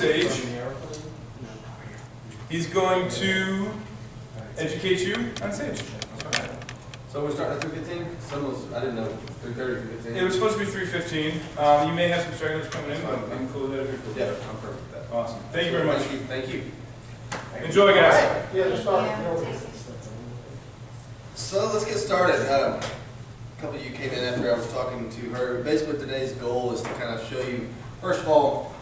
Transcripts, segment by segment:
stage. He's going to educate you on Sage. So we're starting at 3:15? Some was, I didn't know, 3:30, 3:15? It was supposed to be 3:15. You may have some stragglers coming in, but I'm cool with that if you're cool. Yeah, I'm perfect with that. Awesome. Thank you very much. Thank you. Enjoy, guys. Yeah, let's start. So let's get started. A couple of you came in after I was talking to her. Basically, today's goal is to kind of show you, first of all,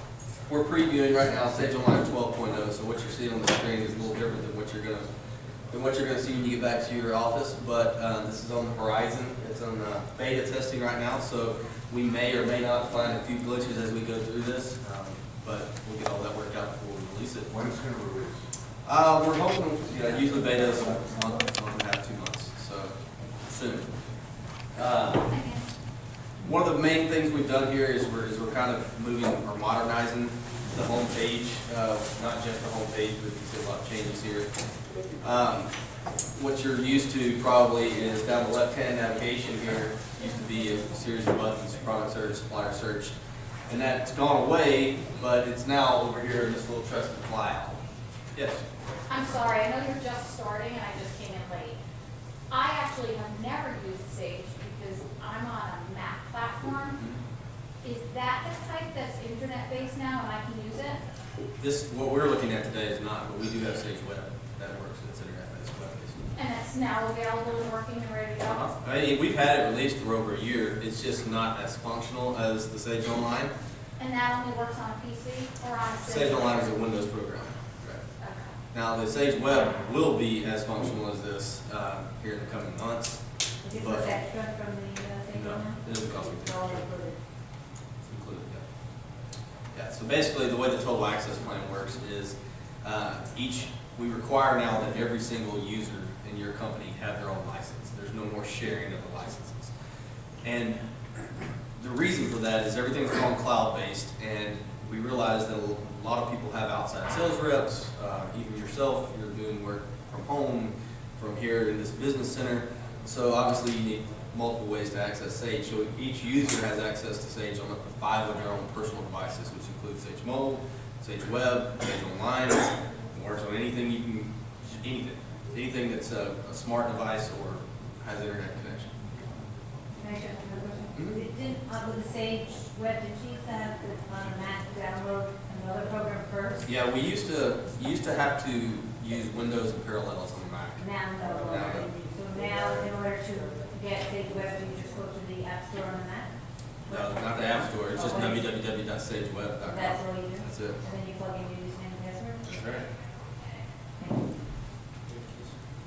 we're previewing right now Sage Online 12.0. So what you're seeing on the screen is a little different than what you're gonna see when you get back to your office. But this is on the horizon. It's on beta testing right now. So we may or may not find a few glitches as we go through this, but we'll get all that worked out before we release it. When's it going to release? We're hoping, usually beta is a month and a half, 2 months, so soon. One of the main things we've done here is we're kind of moving or modernizing the home page, not just the home page, but you see a lot of changes here. What you're used to probably is down the left-hand navigation here, used to be a series of buttons, product search, supplier search, and that's gone away, but it's now over here in this little trusted flyout. Yes? I'm sorry, I know you're just starting and I just came in late. I actually have never used Sage because I'm on a Mac platform. Is that the type that's internet-based now and I can use it? What we're looking at today is not, but we do have Sage Web that works. It's internet-based web-based. And it's now available and working and ready to go? I mean, we've had it released for over a year. It's just not as functional as the Sage Online. And that only works on a PC or on a Sage Online is a Windows program. Okay. Now, the Sage Web will be as functional as this here in the coming months. Is it But- extra from the Sage No, Online? it doesn't cost me. It's all included. It's included, yeah. Yeah, so basically the way the total access plan works is we require now that every single user in your company have their own license. There's no more sharing of the licenses. And the reason for that is everything's gone cloud-based, and we realize that a lot of people have outside sales reps, even yourself, you're doing work from home, from here in this business center. So obviously you need multiple ways to access Sage. So each user has access to Sage on up to 5 of their own personal devices, which includes Sage Mobile, Sage Web, Sage Online. It works on anything anything that's a smart device or has internet connection. Can I ask you another question? With the Sage Web, did you used to have to, on a Mac, download another program first? Yeah, we used to have to use Windows and Parallels on the Mac. Now, no. So now, in order to get Sage Web, do you just go to the App Store on the Mac? No, not the App Store. It's just www.sageweb.com. That's all you do? That's it. And then you plug in your username and password? That's right.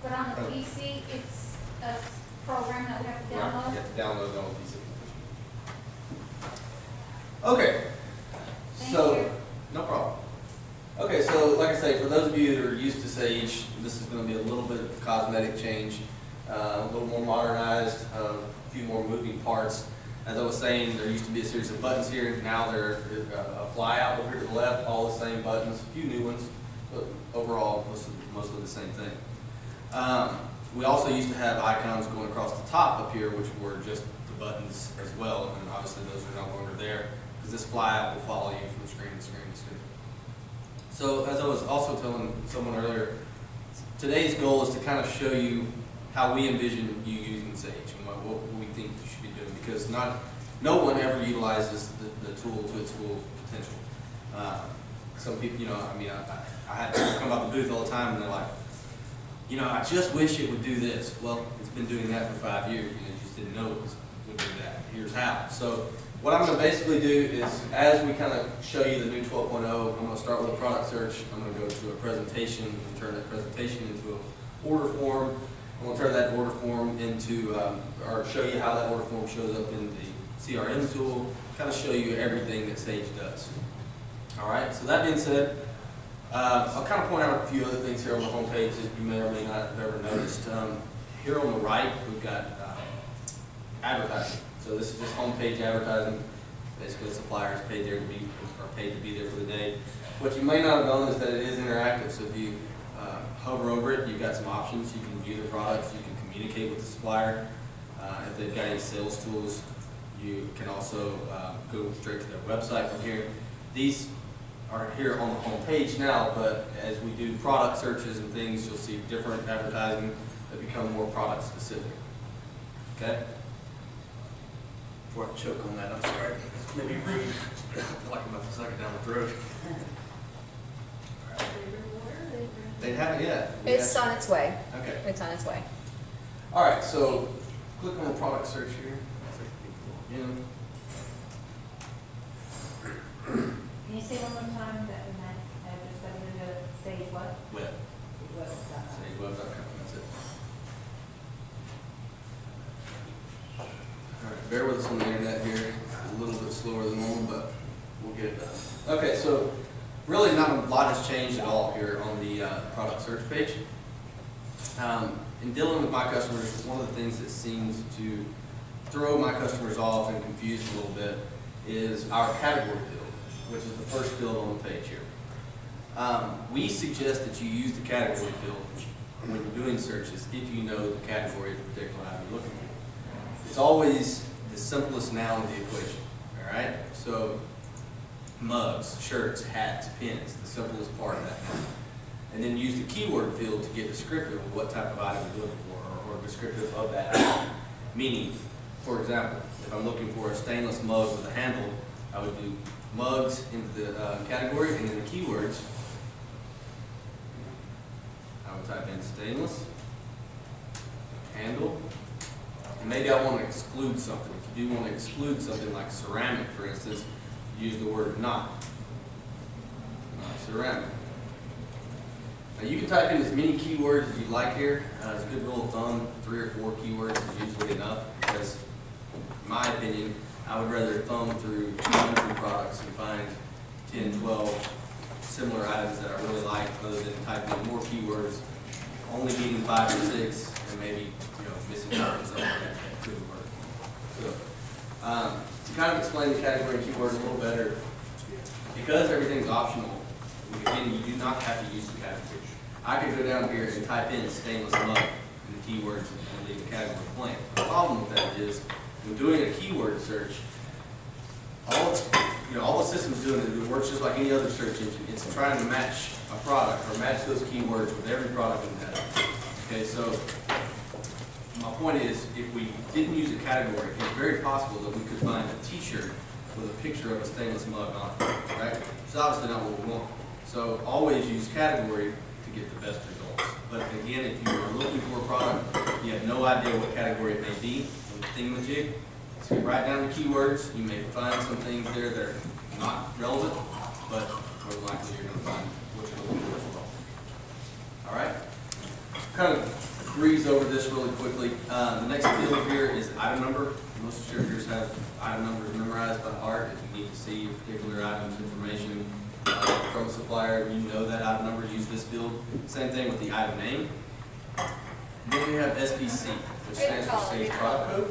But on the PC, it's a program that we have to download? You have to download it on the PC. Okay. Thank So, you. no problem. Okay, so like I say, for those of you that are used to Sage, this is going to be a little bit of a cosmetic change, a little more modernized, a few more moving parts. As I was saying, there used to be a series of buttons here. Now there's a flyout over here to the left, all the same buttons, a few new ones, but overall, mostly the same thing. We also used to have icons going across the top up here, which were just the buttons as well, and obviously those are no longer there, because this flyout will follow you from screen to screen to screen. So as I was also telling someone earlier, today's goal is to kind of show you how we envision you using Sage and what we think you should be doing, because no one ever utilizes the tool to its full potential. Some people, I had people come out the booth all the time and they're like, I just wish it would do this. Well, it's been doing that for 5 years. You just didn't know it would do that. Here's how. So what I'm going to basically do is, as we kind of show you the new 12.0, I'm going to start with a product search. I'm going to go to a presentation and turn that presentation into an order form. I'm going to turn that order form into, or show you how that order form shows up in the CRM tool, kind of show you everything that Sage does. All right, so that being said, I'll kind of point out a few other things here on the home page that you may or may not have ever noticed. Here on the right, we've got advertising. So this is just home page advertising. Basically, the suppliers paid to be there for the day. What you may not have known is that it is interactive. So if you hover over it, you've got some options. You can view the products. You can communicate with the supplier. If they've got any sales tools, you can also go straight to their website from here. These are here on the home page now, but as we do product searches and things, you'll see different advertising that become more product specific. Okay? Before I choke on that, I'm sorry. Maybe rude. Like I'm about to suck it down the throat. They haven't yet. It's on its way. Okay. It's on its way. All right, so click on the product search here. Again. Can you say one more time that in that address that we're gonna say what? Web. What? SAAGNY.com, that's it. All right, bear with us on the internet here. It's a little bit slower than normal, but we'll get it done. Okay, so really not a lot has changed at all here on the product search page. In dealing with my customers, one of the things that seems to throw my customers off and confuse them a little bit is our category field, which is the first field on the page here. We suggest that you use the category field when you're doing searches if you know the category of the particular item you're looking for. It's always the simplest noun of the equation, all right? So mugs, shirts, hats, pins, the simplest part of that. And then use the keyword field to get descriptive of what type of item you're looking for, or descriptive of that item. Meaning, for example, if I'm looking for a stainless mug with a handle, I would do mugs into the category, and then the keywords, I would type in stainless, handle, and maybe I want to exclude something. If you do want to exclude something like ceramic, for instance, use the word not ceramic. Now you can type in as many keywords as you'd like here. As a good rule of thumb, 3 or 4 keywords is usually enough because, in my opinion, I would rather thumb through 200 products and find 10, 12 similar items that I really like rather than typing in more keywords, only getting 5 or 6, and maybe missing out on something that could work. So, to kind of explain the category and keywords a little better, because everything's optional, again, you do not have to use the category. I could go down here and type in stainless mug in the keywords and leave the category blank. The problem with that is, when doing a keyword search, all the system's doing is it works just like any other search engine. It's trying to match a product or match those keywords with every product in that. Okay, so my point is, if we didn't use a category, it's very possible that we could find a T-shirt with a picture of a stainless mug on it, right? It's obviously not what we want. So always use category to get the best results. But again, if you are looking for a product, you have no idea what category it may be, with the thingamajig, so you write down the keywords. You may find some things there that are not relevant, but more than likely you're going to find what you're looking for as well. All right? Kind of breeze over this really quickly. The next field here is item number. Most distributors have item numbers memorized by heart. If you need to see a particular item's information from a supplier, you know that item number, use this field. Same thing with the item name. Then we have SPC, which stands for Stage Product Code.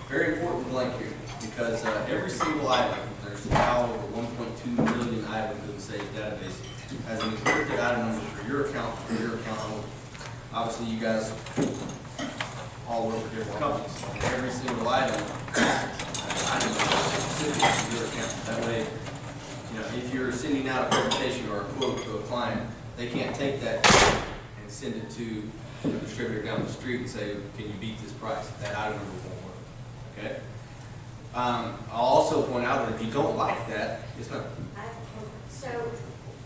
Very important blank here, because every single item, there's now over 1.2 million items in the Sage database, has an encrypted item number for your account only. Obviously, you guys all work for different companies. Every single item specific to your account. That way, if you're sending out a presentation or a quote to a client, they can't take that and send it to the distributor down the street and say, can you beat this price? That item number won't work. Okay? I'll also point out that if you don't like that, it's not. So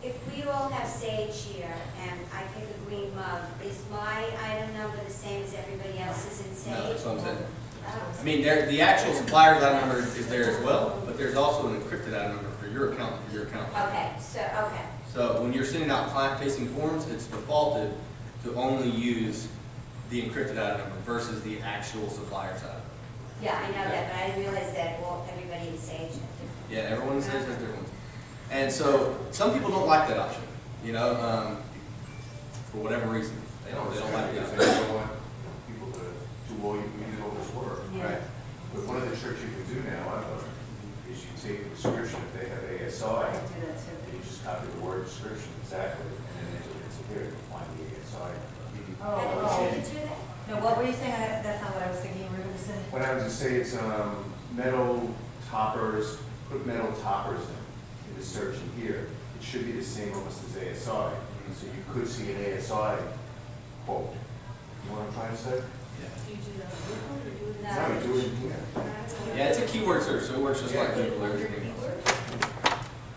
if we all have Sage here and I pick a green mug, is my item number the same as everybody else's in Sage? No, that's what I'm saying. Oh. I mean, the actual supplier's item number is there as well, but there's also an encrypted item number for your account and for your account. Okay, okay. So when you're sending out client-facing forms, it's defaulted to only use the encrypted item number versus the actual supplier's item. Yeah, I know that, but I didn't realize that everybody in Sage had different. Yeah, everyone in Sage has different ones. And so some people don't like that option, for whatever reason. They don't like the option. They don't want people to do all you can do all this work. Yeah. Right. But one of the tricks you can do now, I've learned, is you take the description, if they have I ASI, do that too. and you just copy the word description exactly, and then it's here, you find the ASI. You can do that? No, what were you saying? That's not what I was thinking you were going to say. What I was to say, it's metal toppers, put metal toppers in the search in here. it should be the same almost as ASI. So you could see an ASI quote. You know what I'm trying to say? Do you do that on Google or do you do That's that? how we do it in here. Yeah, it's a keyword search, so it works just like Google, everything else.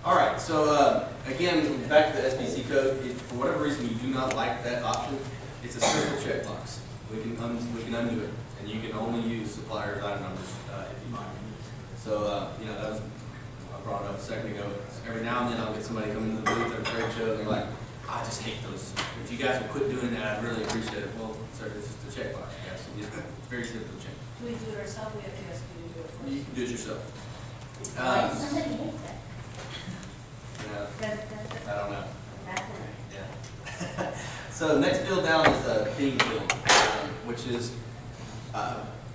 All right, so again, back to the SBC code, if for whatever reason you do not like that option, it's a simple checkbox. We can undo it, and you can only use suppliers' item numbers if you like. So, you know, that was, I brought it up a second ago. Every now and then I'll get somebody coming to the booth at a trade show, and they're like, I just hate those. If you guys would quit doing that, I'd really appreciate it. Well, sir, it's just a checkbox, guys. It's very simple to check. Do we do it ourselves? We have to ask you to do it first. You can do it yourself. Somebody hates it. You know, That's I don't know. it. Yeah. So next field down is a theme field, which is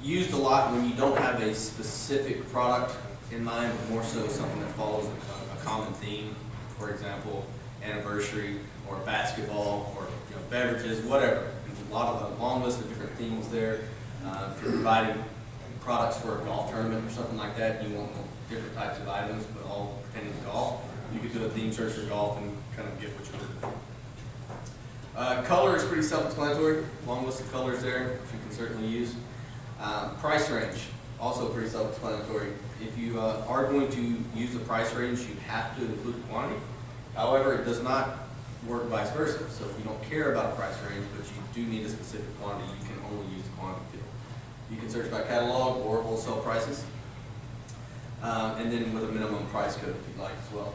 used a lot when you don't have a specific product in mind, but more so something that follows a common theme. For example, anniversary or basketball or beverages, whatever. There's a lot of a long list of different themes there. If you're providing products for a golf tournament or something like that, you want different types of items, but all pertaining to golf. You could do a theme search for golf and kind of get what you're looking for. Color is pretty self-explanatory. Long list of colors there, which you can certainly use. Price range, also pretty self-explanatory. If you are going to use a price range, you have to include the quantity. However, it does not work vice versa. So if you don't care about a price range, but you do need a specific quantity, you can only use the quantity field. You can search by catalog or wholesale prices, and then with a minimum price code if you'd like as well.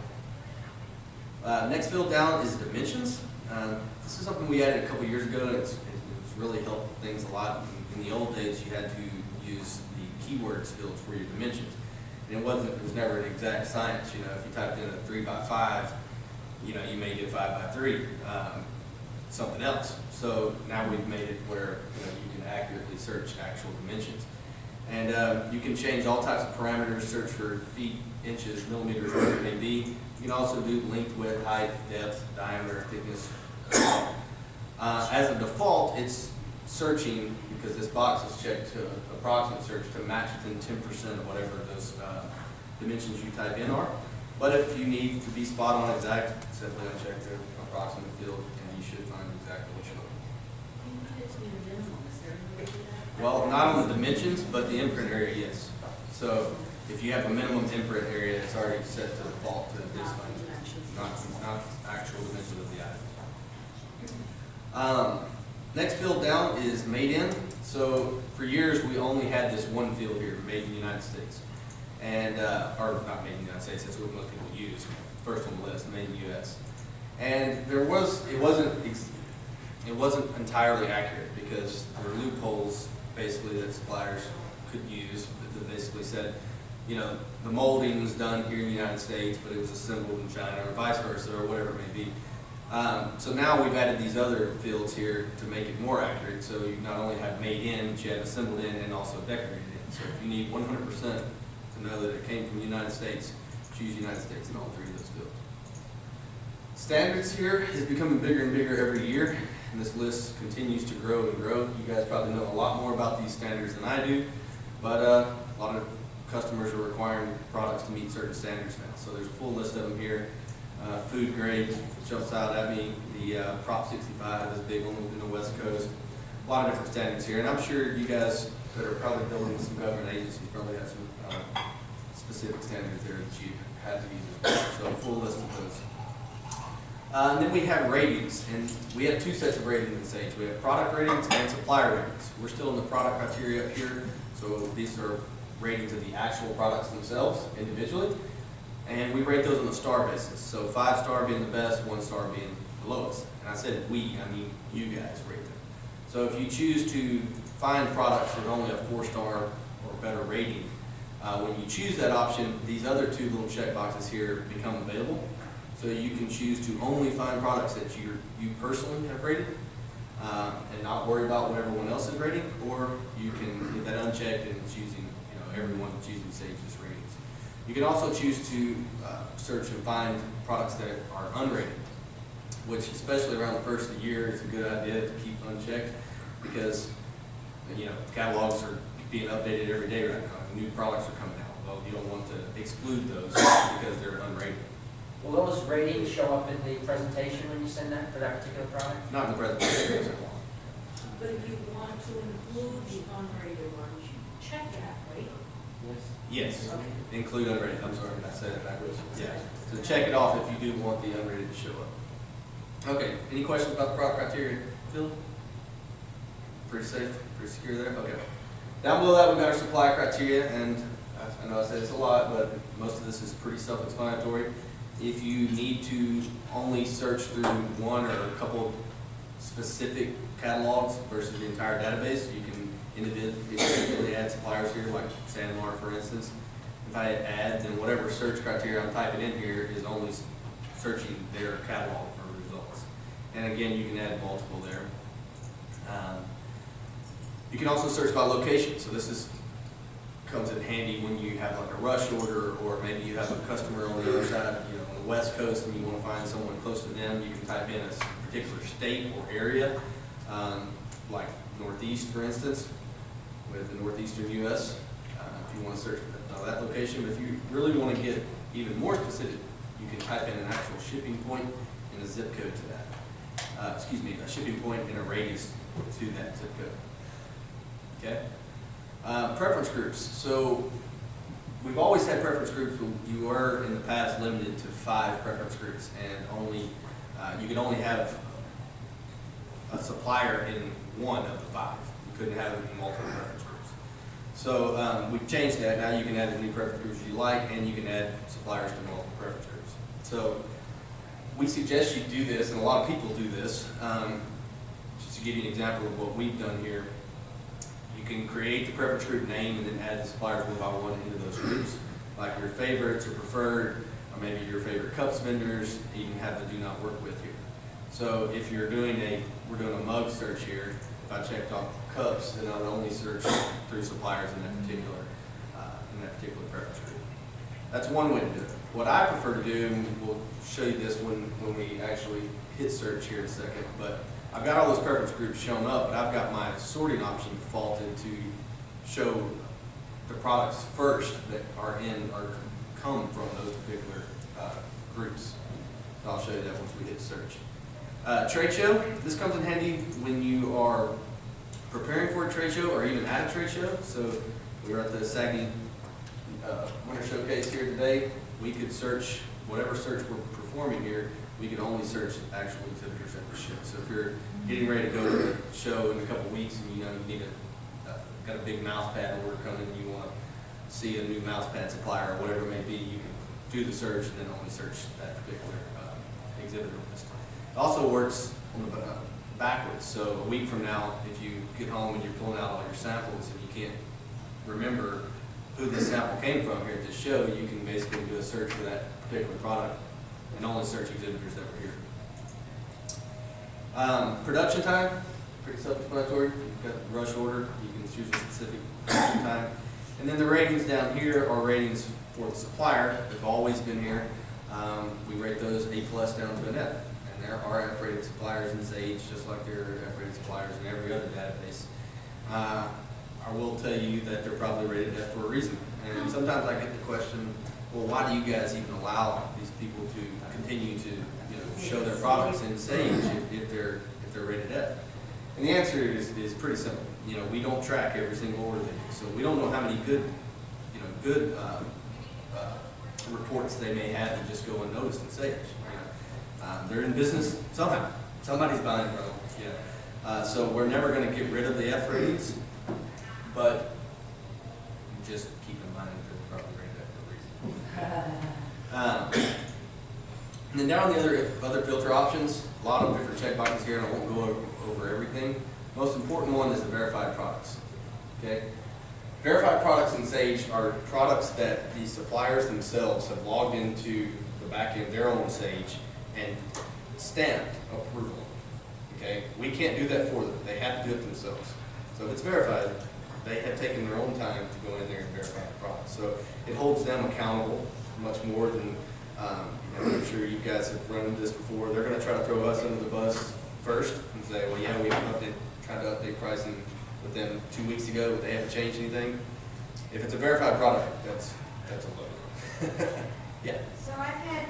Next field down is dimensions. This is something we added a couple years ago, and it's really helped things a lot. In the old days, you had to use the keywords field for your dimensions. And it was never an exact science. You know, if you typed in a 3 by 5, you know, you may get 5 by 3, something else. So now we've made it where you can accurately search actual dimensions. And you can change all types of parameters, search for feet, inches, millimeters, whatever it may be. You can also do length, width, height, depth, diameter, thickness. As a default, it's searching, because this box is checked to approximate search to match within 10% of whatever those dimensions you type in are. But if you need to be spot on exact, simply uncheck the approximate field and you should find exactly what you're looking for. You put it to your minimum, is there any way to do that? Well, not on the dimensions, but the imprint area, yes. So if you have a minimum imprint area, it's already set to default to this Not one, dimensions. not actual dimensions of the items. Next field down is made in. So for years, we only had this one field here, made in the United States. And, or not made in the United States, that's what most people use, first on the list, made in the US. And it wasn't entirely accurate, because there were loopholes basically that suppliers could use that basically said, you know, the molding was done here in the United States, but it was assembled in China, or vice versa, or whatever it may be. So now we've added these other fields here to make it more accurate. So you not only have made in, but you have assembled in and also decorated in. So if you need 100% to know that it came from the United States, choose United States in all three of those fields. Standards here is becoming bigger and bigger every year, and this list continues to grow and grow. You guys probably know a lot more about these standards than I do, but a lot of customers are requiring products to meet certain standards now. So there's a full list of them here. Food grade jumps out at me. The Prop 65 is a big one in the West Coast. A lot of different standards here, and I'm sure you guys that are probably building some government agencies probably have some specific standards there that you have to use as well. So a full list of those. And then we have ratings, and we have two sets of ratings in Sage. We have product ratings and supplier ratings. We're still in the product criteria up here, so these are ratings of the actual products themselves individually. And we rate those on a star basis. So 5-star being the best, 1-star being the lowest. And I said we, I mean you guys rate them. So if you choose to find products with only a 4-star or better rating, when you choose that option, these other two little check boxes here become available. So you can choose to only find products that you personally have rated and not worry about what everyone else is rating, or you can get that unchecked and it's using, everyone choosing Sage's ratings. You can also choose to search and find products that are unrated, which especially around the first of the year is a good idea to keep unchecked, because catalogs are being updated every day right now. New products are coming out. Well, you don't want to exclude those because they're unrated. Will those ratings show up in the presentation when you send that for that particular product? Not in the presentation. But if you want to include the unrated ones, you check that, right? Yes, Okay. include unrated, I'm sorry, I said it backwards. Yeah, so check it off if you do want the unrated to show up. Okay, any questions about the product criteria, Phil? Pretty safe, pretty secure there, okay. Down below that, we've got our supply criteria, and I know I said this a lot, but most of this is pretty self-explanatory. If you need to only search through one or a couple specific catalogs versus the entire database, you can individually add suppliers here, like Sandmar, for instance. If I hit add, then whatever search criteria I'm typing in here is only searching their catalog for results. And again, you can add multiple there. You can also search by location. So this comes in handy when you have like a rush order, or maybe you have a customer on the other side, on the West Coast, and you want to find someone close to them. You can type in a particular state or area, like Northeast, for instance, with the Northeastern U.S. If you want to search that location, but if you really want to get even more specific, you can type in an actual shipping point and a zip code to that. A shipping point and a radius to that zip code. Okay. Preference groups. So we've always had preference groups. You were in the past limited to 5 preference groups, and only you could only have a supplier in one of the 5. You couldn't have it in multiple preference groups. So we've changed that. Now you can add as many preference groups as you like, and you can add suppliers to multiple preference groups. So we suggest you do this, and a lot of people do this. Just to give you an example of what we've done here, you can create the preference group name and then add the suppliers one by one into those groups, like your favorites or preferred, or maybe your favorite cups vendors. You can have the do not work with here. So if we're doing a mug search here, if I checked off cups, then I would only search through suppliers in that particular preference group. That's one way to do it. What I prefer to do, and we'll show you this when we actually hit search here in a second, but I've got all those preference groups shown up, but I've got my sorting option defaulted to show the products first that are in or come from those particular groups. So I'll show you that once we hit search. Trade show, this comes in handy when you are preparing for a trade show or even at a trade show. So we were at the SAAGNY Winter Showcase here today. We could search, whatever search we're performing here, we could only search actual exhibitors at the show. So if you're getting ready to go to the show in a couple weeks and you need got a big mouse pad order coming and you want to see a new mouse pad supplier or whatever it may be, you can do the search and then only search that particular exhibitor this time. It also works on the backwards. So a week from now, if you get home and you're pulling out all your samples and you can't remember who this sample came from here at this show, you can basically do a search for that particular product and only search exhibitors that were here. Production time, pretty self-explanatory. You've got the rush order, you can choose a specific production time. And then the ratings down here are ratings for the supplier. They've always been here. We rate those A+ down to an F. And there are F-rated suppliers in Sage, just like there are F-rated suppliers in every other database. I will tell you that they're probably rated F for a reason. And sometimes I get the question, well, why do you guys even allow these people to continue to show their products in Sage if they're rated F? And the answer is pretty simple. We don't track every single order they do, so we don't know how many good reports they may have that just go unnoticed in Sage. They're in business somehow. Somebody's buying from them. So we're never going to get rid of the F ratings, but just keep in mind that they're probably rated F for a reason. And then down on the other filter options, a lot of different checkboxes here, and I won't go over everything. Most important one is the verified products. Okay, verified products in Sage are products that the suppliers themselves have logged into the back end of their own Sage and stamped approval. Okay, we can't do that for them; they have to do it themselves. So if it's verified, they have taken their own time to go in there and verify the product. So it holds them accountable much more than. I'm sure you guys have run into this before. They're going to try to throw us under the bus first and say, well, yeah, we tried to update pricing with them 2 weeks ago, but they haven't changed anything. If it's a verified product, that's a load. Yeah. So I've had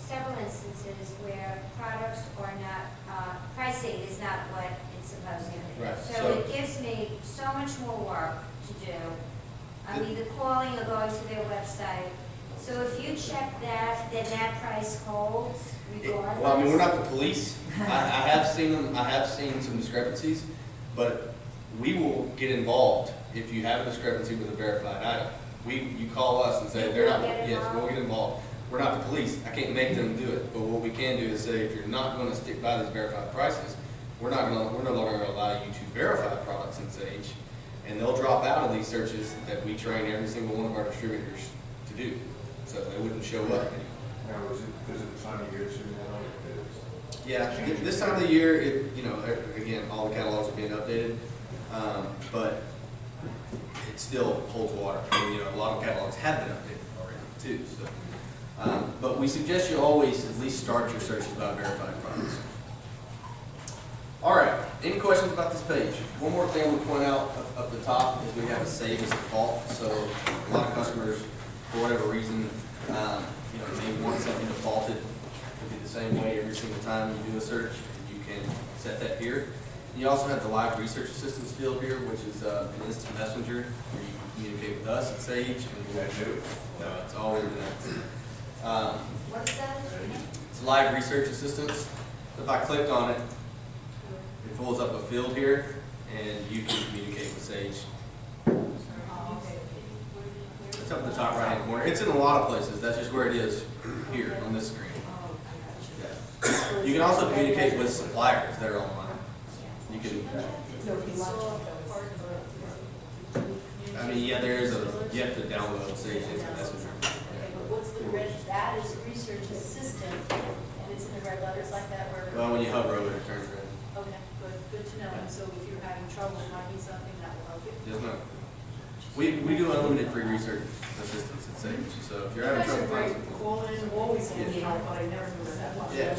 several instances where products are not, pricing is not what it's supposed to be. Right, So so- it gives me so much more work to do. I'm either calling or going to their website. So if you check that, then that price holds regardless. Well, I mean, we're not the police. I have seen them, I have seen some discrepancies, but we will get involved if you have a discrepancy with a verified item. You call us and say, You they're not, will get yes, involved? we'll get involved. We're not the police. I can't make them do it, but what we can do is say, if you're not gonna stick by these verified prices, we're no longer gonna allow you to verify products in Sage, and they'll drop out of these searches that we train every single one of our distributors to do, so they wouldn't show up anymore. Now, is it the time of year too now? Yeah, this time of the year, again, all the catalogs are being updated, but it still holds water. I mean, a lot of catalogs have been updated already too, so. But we suggest you always at least start your searches by verified products. All right, any questions about this page? One more thing we point out up the top is we have a save as default, so a lot of customers, for whatever reason, may want something defaulted to be the same way every single time you do a search. You can set that here. You also have the live research assistance field here, which is an instant messenger where you can communicate with us at Sage. And That too? no, it's always been that. What is that? It's live research assistance. If I clicked on it, it pulls up a field here, and you can communicate with Sage. It's up in the top right-hand corner. It's in a lot of places. That's just where it is here on this screen. Yeah. You can also communicate with suppliers that are online. You can. I mean, yeah, there is you have to download Sage Instant Messenger. Okay, but what's the red, that is research assistant, and it's in the red letters like that where? Well, when you hover over it, it turns red. Okay, good to know, and so if you're having trouble finding something, that will help you. Yes, ma'am. We do unlimited free research assistance at Sage, so if you're having trouble finding something. Calling, always need help, but I never knew that much. Yeah.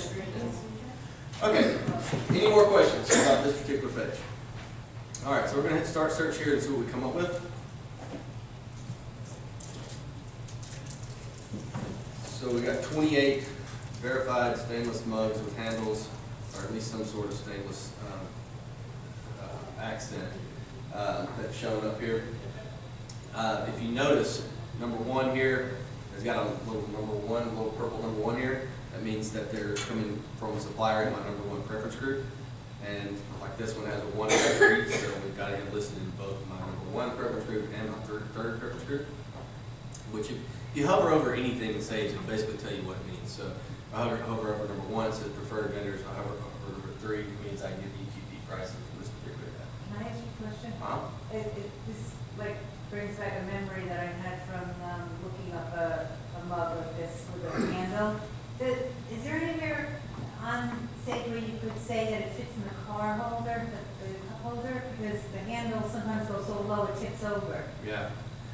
Okay, any more questions about this particular page? All right, so we're gonna hit start search here and see what we come up with. So we got 28 verified stainless mugs with handles, or at least some sort of stainless accent that's shown up here. If you notice, number one here has got a little purple number one here. That means that they're coming from a supplier in my number one preference group. And like this one has a 1 3, so we've got it listed in both my number one preference group and my third preference group. Which if you hover over anything in Sage, it'll basically tell you what it means. So if I hover over number one, it says preferred vendors. If I hover over number three, it means I can get the EQP pricing for this particular guy. Can I ask you a question? This brings back a memory that I had from looking up a mug like this with a handle. Is there anywhere on Sage where you could say that it fits in the car holder, the cup holder? Because the handle sometimes goes so low it tips over. Yeah.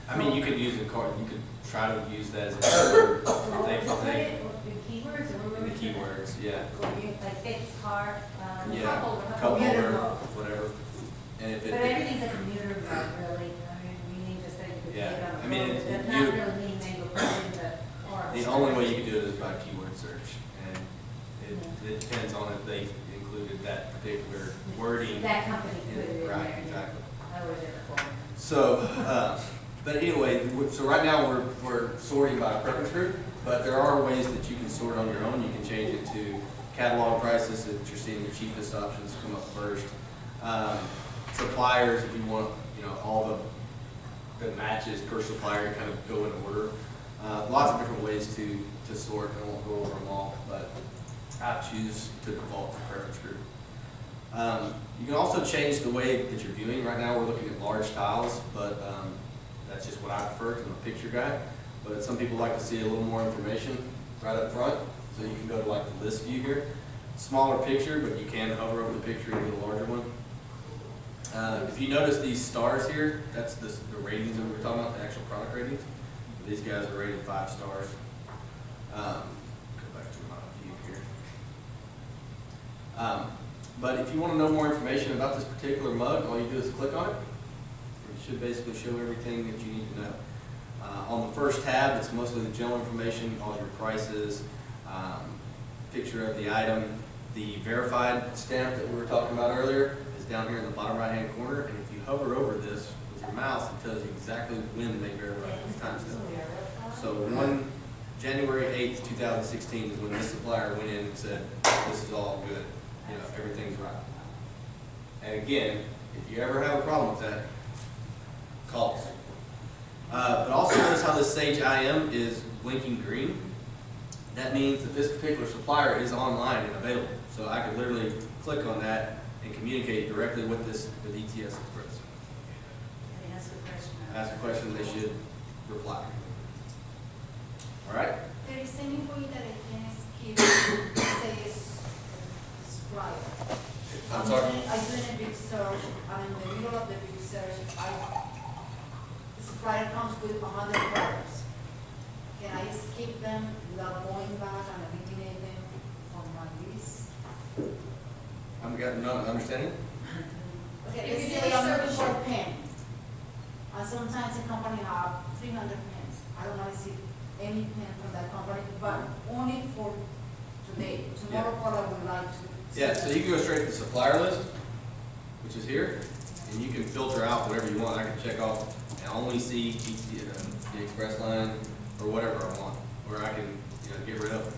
I mean, you could use a card, you could try to use that as a The keywords or the keywords, yeah. like fits car. Yeah, cup holder, cup commuter holder, mug. whatever. And if But it, everything's a commuter mug, really. I mean, we need just that you could Yeah. take on. I mean, That's you- not really meaning they go put it in the car. the only way you can do it is by keyword search. And it depends on if they included that particular wording. That company put it in there. Right, exactly. I was in the corner. So, but anyway, so right now we're sorting by preference group, but there are ways that you can sort on your own. You can change it to catalog prices if you're seeing the cheapest options come up first. Suppliers, if you want, all the matches per supplier to kind of go in order. Lots of different ways to sort. I won't go over them all, but I choose to default to preference group. You can also change the way that you're viewing. Right now we're looking at large tiles, but that's just what I prefer because I'm a picture guy. But some people like to see a little more information right up front, so you can go to like the list view here. Smaller picture, but you can hover over the picture and get a larger one. If you notice these stars here, that's the ratings that we were talking about, the actual product ratings. These guys are rated 5 stars. Go back to my view here. But if you want to know more information about this particular mug, all you do is click on it. It should basically show everything that you need to know. On the first tab, it's mostly the general information, all your prices, picture of the item. The verified stamp that we were talking about earlier is down here in the bottom right-hand corner, and if you hover over this with your mouse, it tells you exactly when they verified the timestamp. So January 8th, 2016 is when this supplier went in and said, this is all good, you know, everything's right. And again, if you ever have a problem with that, call us. But also notice how this Sage IM is blinking green. That means that this particular supplier is online and available. So I could literally click on that and communicate directly with ETS Express. Ask a question, they should reply. All right? There is any way that I can skip, say, Sprite. I'm sorry? I do a big search, and in the middle of the big search, Sprite comes with 100 products. Can I skip them without going back and eliminate them from my list? I'm getting not understanding. Okay, If let's you say do a I'm looking search- for a pen. And sometimes a company have 300 pens. I don't want to see any pen from that company, but only for today. Tomorrow, what I would like to. Yeah, so you can go straight to the supplier list, which is here, and you can filter out whatever you want. I can check off and only see the express line or whatever I want, or I can, get rid of it.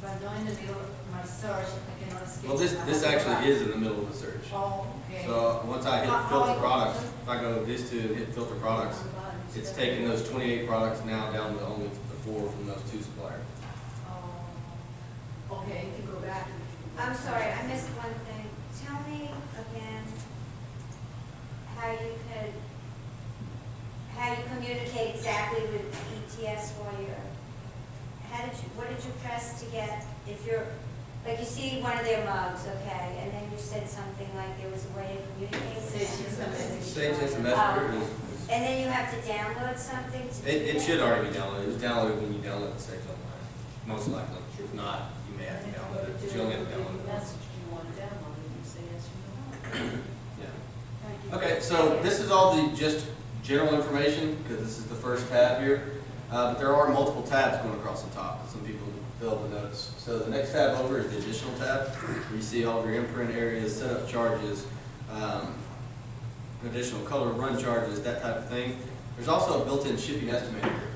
But not in the middle of my search, I cannot skip. Well, this I have to go actually back. is in the middle of the search. Oh, okay. So once I How- hit filter how I- products, if I go these two and hit filter products, it's taking those 28 products now down to only the 4 from those 2 suppliers. Oh, okay, you can go back. I'm sorry, I missed one thing. Tell me again how you communicate exactly with ETS while you're, what did you press to get, if you're, like you see one of their mugs, okay, and then you said something like there was a way to communicate with them? Stage instant messenger is, And then you have to download something to do it that? should already be downloaded. It was downloaded when you download the Sage online, most likely. If not, you may have to download it, but you only have to download it once. You want to download it, you say yes or no. Yeah. Okay, so this is all the just general information, because this is the first tab here. But there are multiple tabs going across the top, some people failed to notice. So the next tab over is the additional tab, where you see all of your imprint areas, setup charges, additional color run charges, that type of thing. There's also a built-in shipping estimator here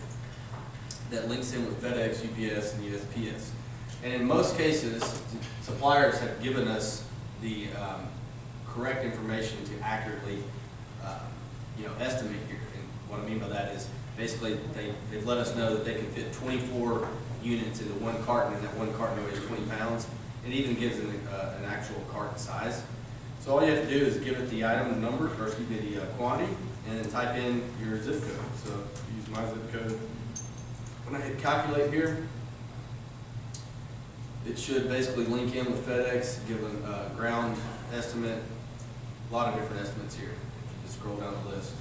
that links in with FedEx, UPS, and USPS. And in most cases, suppliers have given us the correct information to accurately, estimate here. And what I mean by that is basically they've let us know that they can fit 24 units into one carton, and that one carton weighs 20 pounds. It even gives an actual carton size. So all you have to do is give it the item number, or excuse me, the quantity, and then type in your zip code. So use my zip code. When I hit calculate here, it should basically link in with FedEx, give a ground estimate, a lot of different estimates here. If you just scroll down the list.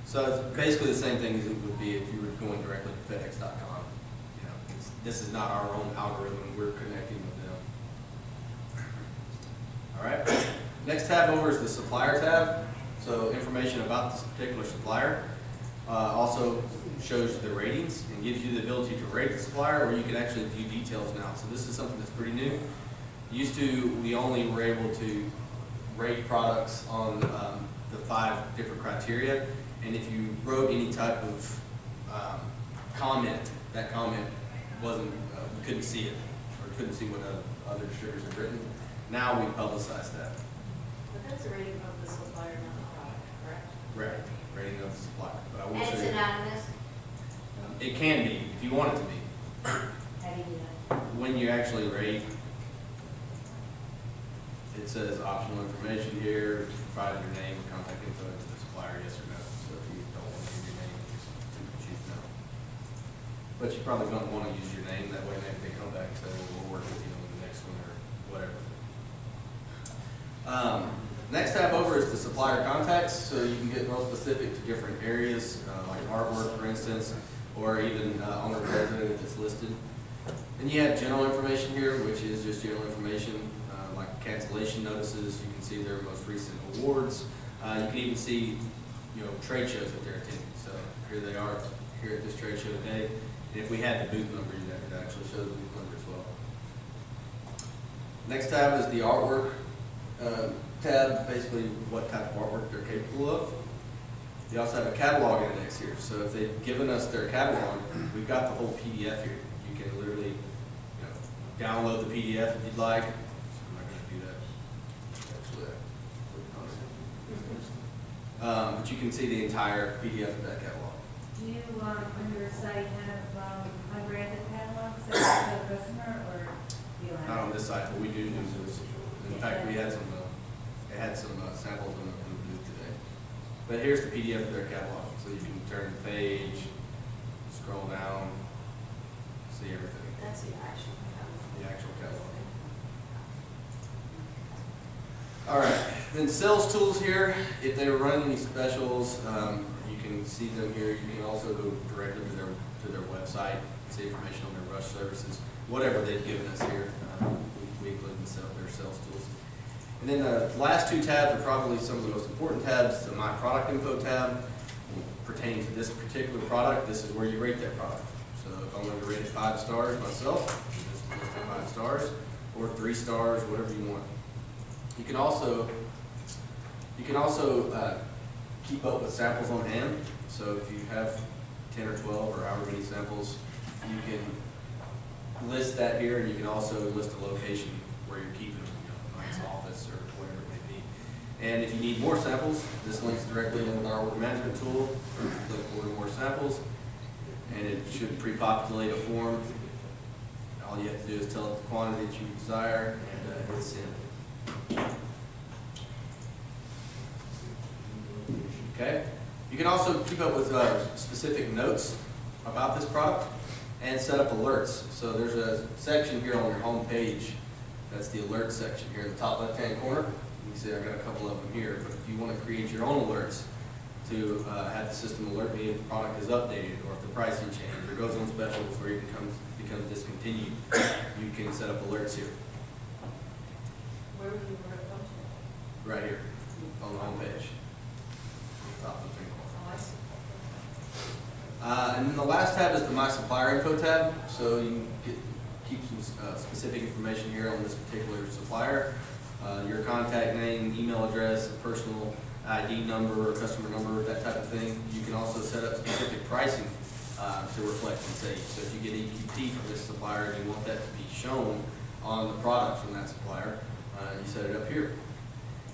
So it's basically the same thing as it would be if you were going directly to FedEx.com. This is not our own algorithm, we're connecting with them. All right, next tab over is the supplier tab. So information about this particular supplier. Also shows the ratings and gives you the ability to rate the supplier, or you can actually view details now. So this is something that's pretty new. Used to, we only were able to rate products on the 5 different criteria, and if you wrote any type of comment, that comment wasn't, we couldn't see it, or couldn't see what other distributors have written. Now we publicize that. But that's a rating of the supplier, not the product, correct? Right, rating of the supplier. But I will And it's say, anonymous? it can be, if you want it to be. How do you do that? When you actually rate, it says optional information here, provide your name, contact info to the supplier, yes or no. So if you don't want to use your name, just choose no. But you probably don't want to use your name, that way maybe they come back and say, well, we'll work with you on the next one or whatever. Next tab over is the supplier contacts, so you can get real specific to different areas, like artwork, for instance, or even on the representative that's listed. Then you have general information here, which is just general information, like cancellation notices. You can see their most recent awards. You can even see, trade shows that they're attending. So here they are, here at this trade show today. And if we had the booth number, it actually shows the booth number as well. Next tab is the artwork tab, basically what type of artwork they're capable of. You also have a catalog index here. So if they've given us their catalog, we've got the whole PDF here. You can literally download the PDF if you'd like. So I'm not going to do that. Actually, but you can see the entire PDF of that catalog. Do you, on your site, have unbranded catalogs that the customer, or you don't have? Not on this site, but we do use those. In fact, we had some, samples in the booth today. But here's the PDF of their catalog, so you can turn the page, scroll down, see everything. That's the actual The actual catalog. All right, then sales tools here. If they were running any specials, you can see them here. You can also go directly to their website, see information on their rush services, whatever they've given us here. We include their sales tools. And then the last two tabs are probably some of the most important tabs. The My Product Info tab, pertaining to this particular product, this is where you rate that product. So if I wanted to rate it 5 stars myself, just list it 5 stars, or 3 stars, whatever you want. You can also keep up with samples on hand. So if you have 10 or 12 or however many samples, you can list that here, and you can also list a location where you're keeping them, a nice office or whatever it may be. And if you need more samples, this links directly in with our order management tool. Click order more samples, and it should pre-populate a form. All you have to do is tell it the quantity that you desire, and hit send. Okay. You can also keep up with specific notes about this product and set up alerts. So there's a section here on your home page. That's the alert section here in the top left-hand corner. You can see I've got a couple of them here. But if you want to create your own alerts to have the system alert me if the product is updated, or if the pricing changes, or goes on specials, or even becomes discontinued, you can set up alerts here. Where would you work on? Right here on the home page. Top left-hand corner. Oh, I see. And then the last tab is the My Supplier Info tab. So you can keep some specific information here on this particular supplier. Your contact name, email address, personal ID number, customer number, that type of thing. You can also set up specific pricing to reflect and save. So if you get EQT from this supplier and you want that to be shown on the product from that supplier, you set it up here.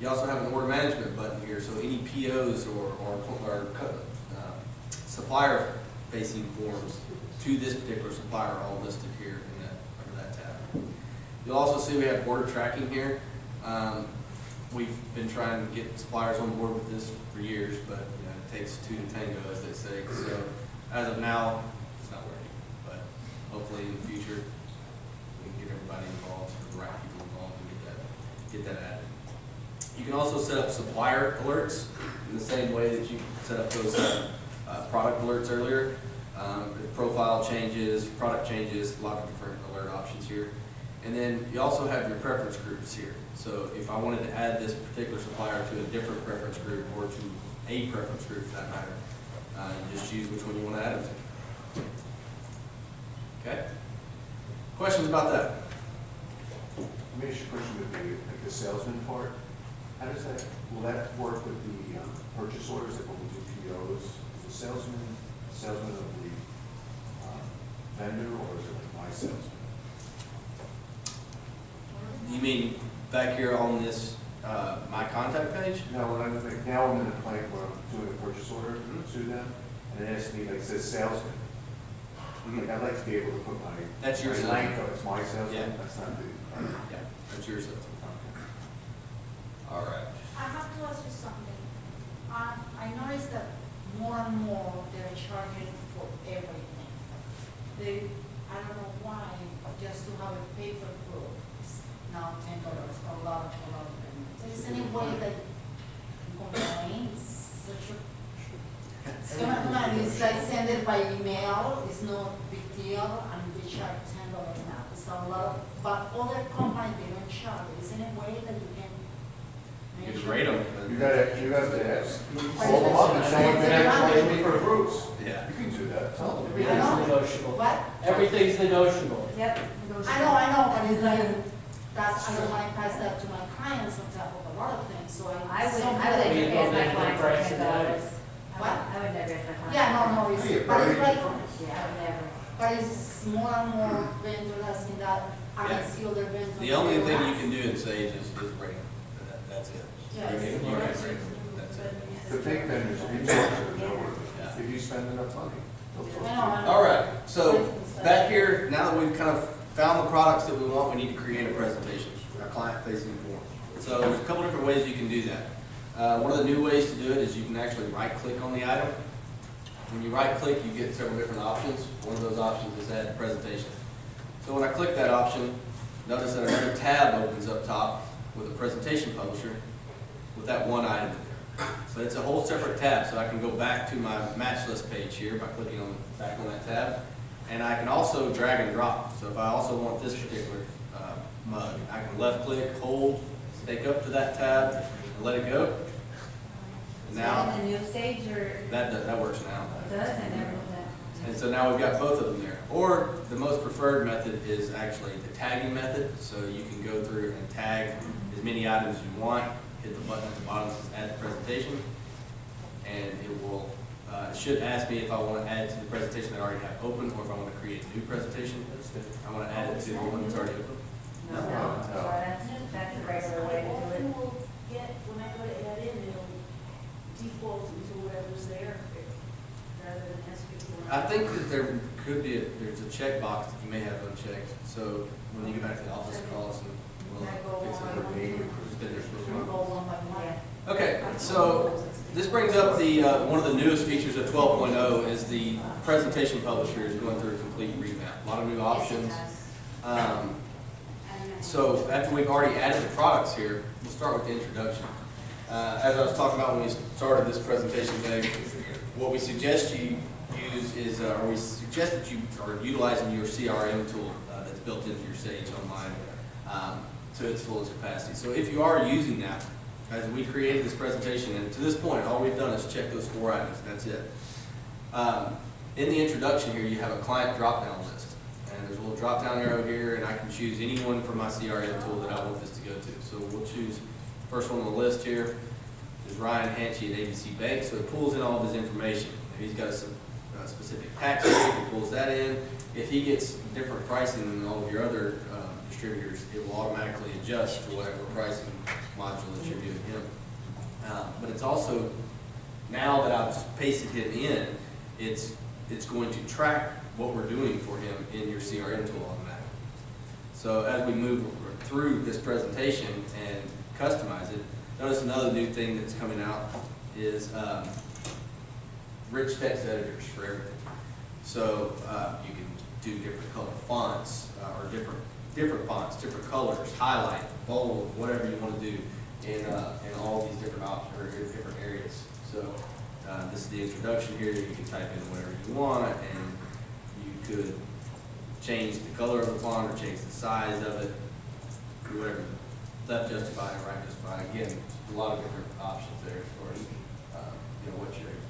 You also have an order management button here, so any POs or supplier-facing forms to this particular supplier are all listed here under that tab. You'll also see we have order tracking here. We've been trying to get suppliers on board with this for years, but it takes two to tango, as they say. So as of now, it's not working, but hopefully in the future we can get everybody involved, the right people involved, and get that added. You can also set up supplier alerts in the same way that you set up those product alerts earlier. Profile changes, product changes, a lot of different alert options here. And then you also have your preference groups here. So if I wanted to add this particular supplier to a different preference group, or to a preference group for that matter, you just choose which one you want to add them to. Okay? Questions about that? Let me ask you a question with the salesman part. How does that, will that work with the purchase orders that when we do POs? Is the salesman of the vendor, or is it like my salesman? You mean back here on this, my contact page? No, now I'm in a client where I'm doing a purchase order to them, and it asks me, like, it says salesman. Like, I'd like to be able to put my. That's your my salesman. line code. It's my salesman, Yeah. that's not the. Yeah, that's yours. All right. I have to ask you something. I noticed that more and more they're charging for everything. I don't know why, just to have a paper proof is now $10 or a lot of payments. So is there any way that you complain? It's like send it by email, it's no big deal, and they charge $10 now. It's a lot, but other companies, they don't charge. Is there any way that you can You can rate them. You have to ask, call them up and say, can actually for groups. Yeah. You can do that, tell them. Everything's negotiable. What? Everything's negotiable. Yep. I know, but it's like, that's, I don't want to pass that to my clients on top of a lot of things, so I would some never people- ask my Yeah. clients for $10. What? I would never ask my clients. Yeah, no, it's, Yeah, but it's like, Yeah, I would never. but it's more and more vendors asking that, I Yeah. can see other vendors. The only thing you can do in Sage is rate them. That's it. Yes. You can rate them. That's it. The big vendors, if you talk to them, they'll work. Yeah. If you spend enough money, they'll talk to you. I know. All right, so back here, now that we've kind of found the products that we want, we need to create a presentation, a client-facing form. So there's a couple different ways you can do that. One of the new ways to do it is you can actually right-click on the item. When you right-click, you get several different options. One of those options is add presentation. So when I click that option, notice that another tab opens up top with a presentation publisher with that one item in there. So it's a whole separate tab, so I can go back to my match list page here by clicking back on that tab. And I can also drag and drop. So if I also want this particular mug, I can left click, hold, take up to that tab, and let it go. And Is now, that in the new stage or that works now. it does? I never knew that. And so now we've got both of them there. Or the most preferred method is actually the tagging method. So you can go through and tag as many items as you want, hit the button at the bottom that says add to presentation, and it will, it should ask me if I want to add to the presentation that I already have open, or if I want to create a new presentation. I want to add it to the one that's already open. No, so that's the regular way to do it. Often will get, when I go to add in, it'll default into whatever's there, rather than ask it for. I think that there could be, there's a checkbox that you may have unchecked. So when you get back to the office, call us and we'll fix it. It's been there for a while. Okay, so this brings up the, one of the newest features of 12.0 is the presentation publisher is going through a complete revamp. A lot of new options. So after we've already added the products here, we'll start with the introduction. As I was talking about when we started this presentation today, what we suggest you use is, or we suggest that you are utilizing your CRM tool that's built into your Sage Online to its fullest capacity. So if you are using that, as we created this presentation, and to this point, all we've done is check those 4 items, and that's it. In the introduction here, you have a client drop-down list. And there's a little drop-down arrow here, and I can choose anyone from my CRM tool that I want this to go to. So we'll choose the first one on the list here is Ryan Hanchy at ABC Bank. So it pulls in all of his information. If he's got some specific tax rate, he pulls that in. If he gets different pricing than all of your other distributors, it will automatically adjust to whatever pricing module that you're giving him. But it's also, now that I've pasted him in, it's going to track what we're doing for him in your CRM tool automatically. So as we move through this presentation and customize it, notice another new thing that's coming out is rich text editors for everything. So you can do different color fonts or different fonts, different colors, highlight, bold, whatever you want to do in all these different options or different areas. So this is the introduction here. You can type in whatever you want, and you could change the color of the font or change the size of it, do whatever. Left justify, right justify. Again, a lot of different options there as far as what you're able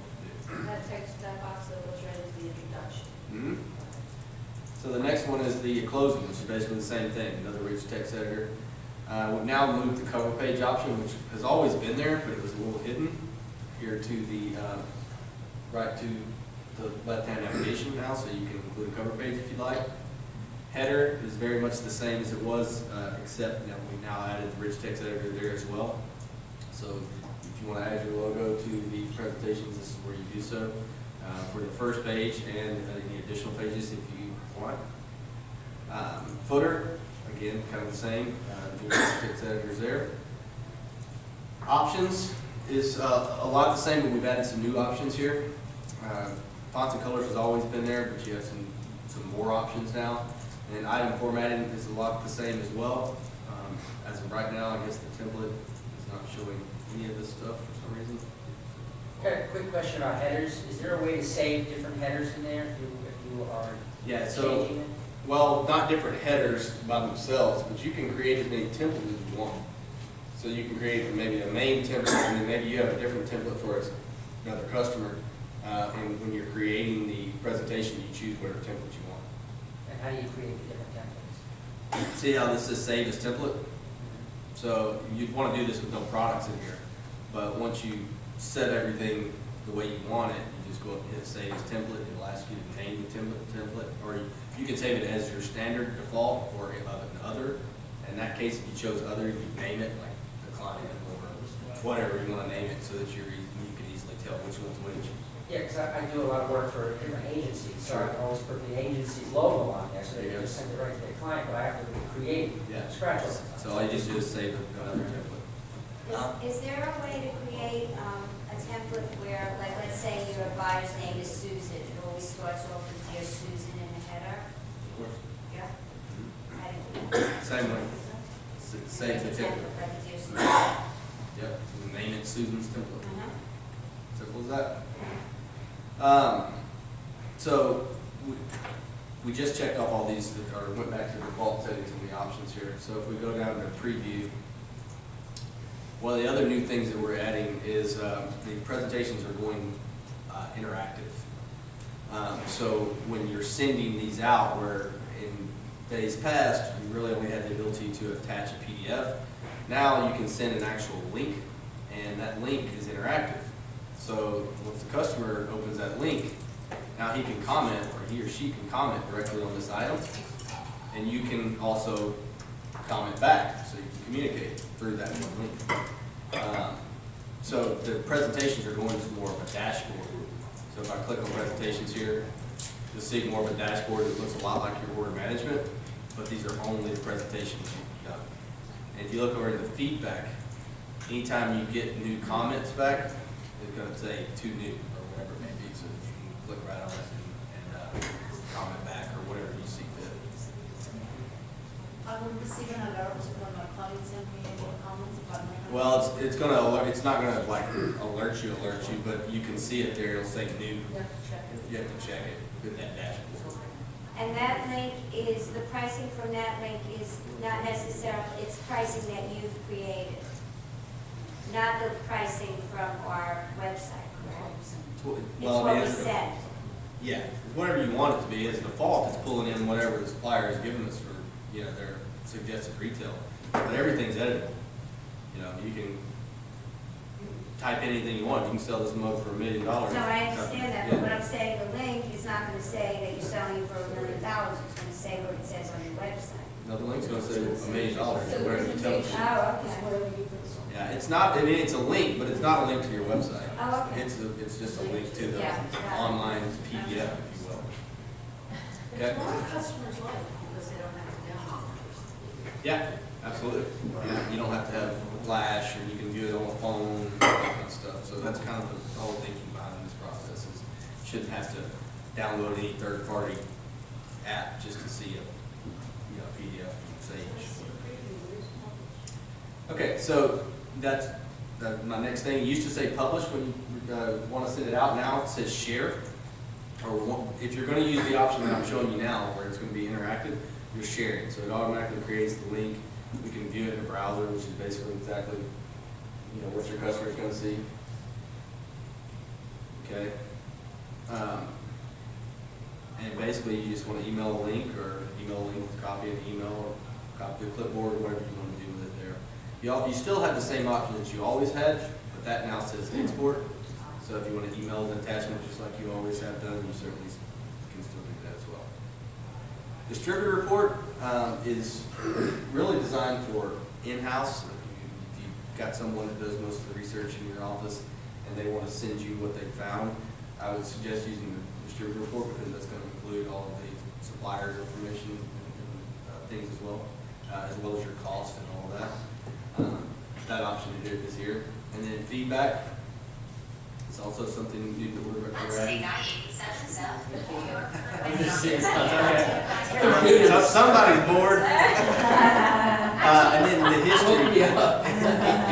to do. That text, that box that was read is the introduction. Mm-hmm. So the next one is the closing, which is basically the same thing, another rich text editor. We've now moved the cover page option, which has always been there, but it was a little hidden, here to the right to the left-hand navigation now, so you can include a cover page if you like. Header is very much the same as it was, except we now added the rich text editor there as well. So if you want to add your logo to the presentations, this is where you do so. For the first page and any additional pages if you want. Footer, again, kind of the same. New text editors there. Options is a lot the same, but we've added some new options here. Fonts and colors has always been there, but you have some more options now. And item formatting is a lot the same as well. As of right now, I guess the template is not showing any of this stuff for some reason. Got a quick question about headers. Is there a way to save different headers in there if you are Yeah, so, changing it? well, not different headers by themselves, but you can create as many templates as you want. So you can create maybe a main template, and then maybe you have a different template for another customer. And when you're creating the presentation, you choose whatever template you want. And how do you create the different templates? See how this says save as template? So you'd want to do this with no products in here. But once you set everything the way you want it, you just go up and hit save as template. It'll ask you to name the template, or you can save it as your standard default or other. In that case, if you chose other, you name it like the client or whatever you want to name it, so that you can easily tell which one's which. Yeah, because I do a lot of work for different agencies, so I can always put the agency's logo on there, so they can just send it right to their client, but I have to create Yeah. from scratch all the time. So all you just do is save another template. Is there a way to create a template where, like, let's say your buyer's name is Susan, it always starts off with Dear Susan in the header? Of course. Yeah. Mhm. How do you do that? Same way. Save the template. Like a Dear Susan. Yep. Name it Susan's template. Uh-huh. Simple as that. So we just checked off all these, or went back to the default settings and the options here. So if we go down to preview, one of the other new things that we're adding is the presentations are going interactive. So when you're sending these out, where in days past, you really only had the ability to attach a PDF, now you can send an actual link, and that link is interactive. So once the customer opens that link, now he can comment, or he or she can comment directly on this item, and you can also comment back, so you can communicate through that one link. So the presentations are going to more of a dashboard. So if I click on presentations here, you'll see more of a dashboard that looks a lot like your order management, but these are only the presentations you've done. And if you look over in the feedback, anytime you get new comments back, it's going to say to new or whatever it may be, so you can click right on it and comment back or whatever you see fit. I will receive an alert when my colleagues send me any comments about my. Well, it's going to alert, it's not going to like alert you, but you can see it there. It'll say new. You have to check it. You have to check it with that dashboard. And that link is, the pricing from that link is not necessarily, it's pricing that you've created, not the pricing from our website, correct? It's Well, what I mean, we it's- said. Yeah, whatever you want it to be. As a default, it's pulling in whatever the supplier has given us for, their suggested retail. But everything's editable. You can type anything you want. You can sell this mug for $1 million. No, I understand that, but what I'm saying, the link is not gonna say that you're selling it for $1 million, it's gonna say what it says on your website. No, the link's going to say $1 million, whatever you tell them. Oh, okay. Yeah, it's not, it's a link, but it's not a link to your website. Oh, okay. It's just a link to the Yeah. online PDF, if you will. Which a lot of customers like, because they don't have to download it. Yeah, absolutely. You don't have to have Flash, or you can do it on a phone, that kind of stuff. So that's kind of the whole thinking behind this process is you shouldn't have to download any third-party app just to see a PDF from Sage. Okay, so that's my next thing. It used to say publish when you want to send it out. Now it says share. Or if you're going to use the option that I'm showing you now, where it's going to be interactive, you're sharing. So it automatically creates the link. We can view it in the browser, which is basically exactly what your customer is going to see. Okay. And basically, you just want to email a link, or email a link with a copy of the email, or copy of the clipboard, whatever you want to do with it there. You still have the same option that you always had, but that now says export. So if you want to email an attachment just like you always have done, you certainly can still do that as well. Distributor report is really designed for in-house. If you've got someone that does most of the research in your office and they want to send you what they found, I would suggest using the distributor report, because that's going to include all of the suppliers information and things as well as your cost and all of that. That option is here. And then feedback. It's also something new that we're adding. I'm just seeing somebody's bored. And then the history,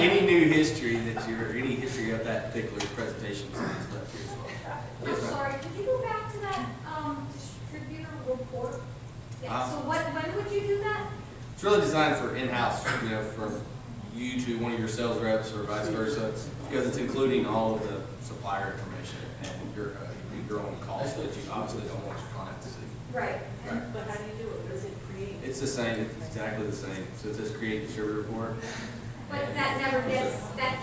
any new history any history of that particular presentation is left here as well. I'm Yes, ma'am. sorry, could you go back to that, distributor report? Yeah, Uh-huh. so when would you do that? It's really designed for in-house, for you to one of your sales reps or vice versa, because it's including all of the supplier information and your own costs that you obviously don't want your client to see. Right. Right. But how do you do it? Does it create? It's the same, it's exactly the same. So it says create distributor report. But that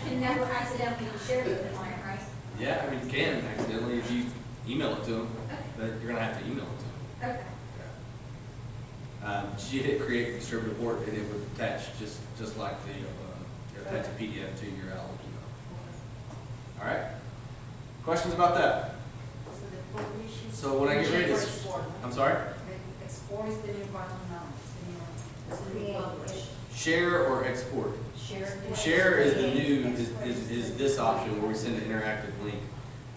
can never accidentally be shared with the client, right? Yeah, I mean, you can accidentally if you email it to them, but you're gonna have to email it to them. Okay. You hit create distributor report and it would attach just like the attach a PDF to your Outlook email. All right. Questions about that? So the publish is. So when I get ready to, Export. I'm sorry, The export is the new button now, it's the new publish. share or export. Share is the new is this option where we send an interactive link,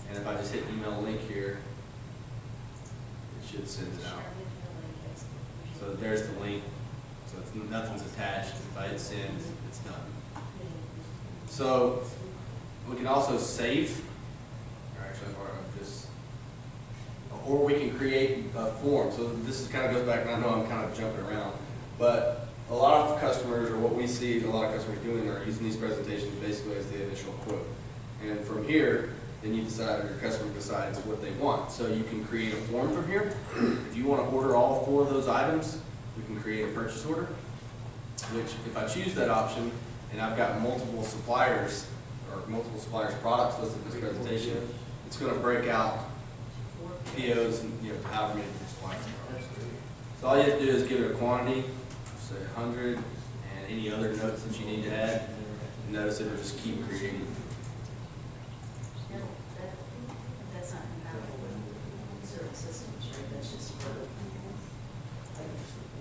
and if I just hit email link here, it should send it out. So there's the link. So it's, nothing's attached. If I hit send, it's done. So we can also save, or actually, or this, or we can create a form. So this is kind of goes back, and I know I'm kind of jumping around, but a lot of customers, or what we see a lot of customers doing, are using these presentations basically as the initial quote. And from here, then you decide, or your customer decides what they want. So you can create a form from here. If you want to order all 4 of those items, we can create a purchase order, which if I choose that option, and I've got multiple suppliers, or multiple suppliers' products listed in this presentation, it's going to break out POs and, however many suppliers there are. So all you have to do is give it a quantity, say 100, and any other notes that you need to add. And notice it'll just keep creating. That's not compatible with certain systems, right? That's just for, like,